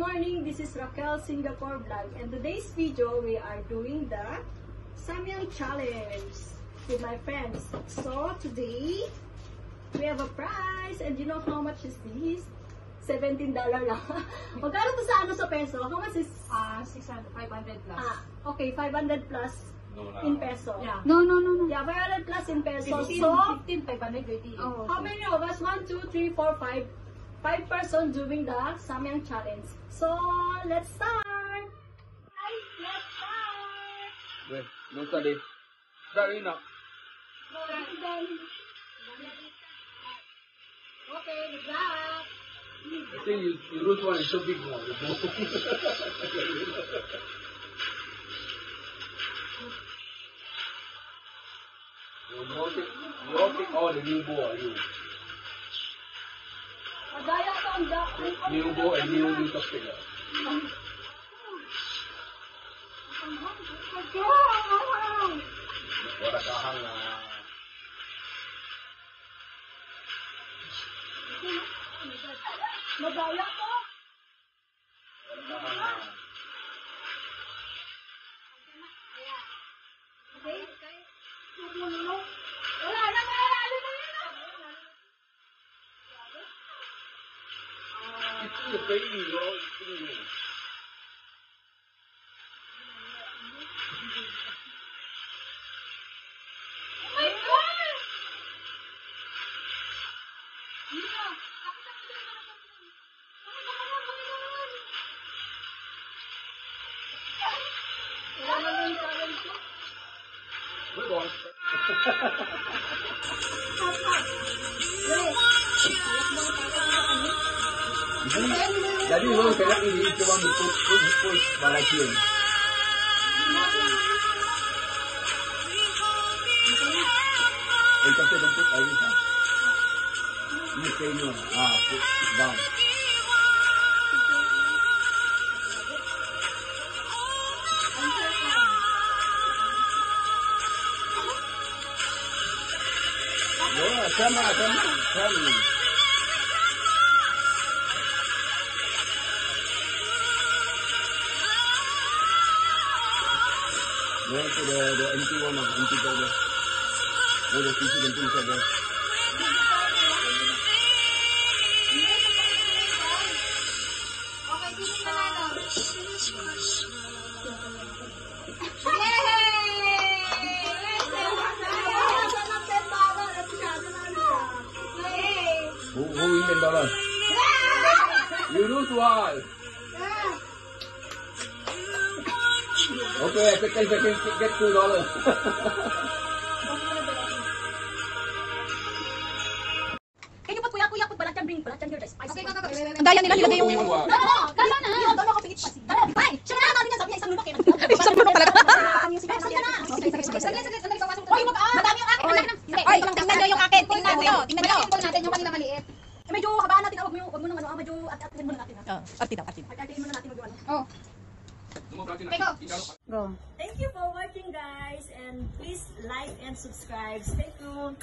morning, this is Raquel Singapore Vlog, and today's video we are doing the Samyang Challenge with my friends. So today we have a prize, and you know how much is this? $17 lang. Magkano to sa peso? How much is? 600, 500 plus. Okay, 500 plus in peso. Yeah. No. Yeah, 500 plus in peso. 15, So 15, 520. Oh, how many of us? 1, 2, 3, 4, 5. 5 persons doing the Samyang Challenge. So let's start. Guys, let's start. Wait, no study. Start now. Okay, good luck. I think you lose one, it's so big one. You all take all the new ball, you. Madaya ka ang New ball and new topic. Wala kahang Madaya ko. Okay? Wala na, maralo na yun. It's the baby, bro. Oh my God! Wala na yung challenge ko. Good one. Jadi lo sekarang ini cuma push balas yun. Kasi bentuk lagi kan. Ini kayaknya push down. Sama. Go to the empty one, empty bottle. Go to the tissue and things like that. Okay, sino nanalo? Who win $10? You lose one. Okay, second get $2. Can you put kuya put balat bring balat your spice. Okay, go. Ang daya nila, nilagay yung... Kala na. Doon ako pingit pa. Ay, siya na natin niya sabi niya isang lunok eh. Isang bulok talaga. Sige na. Sandali, Hoy, madami yung akin. Hoy, tingnan nyo yung akin. Tingnan nyo. Tingnan natin yung kanina maliit. Medyo habaan natin. Wag mo nang medyo at-atin muna natin. Artita. At-atin muna natin mag-ano. Oh. Go. Thank you for watching, guys, and please like and subscribe. Stay tuned.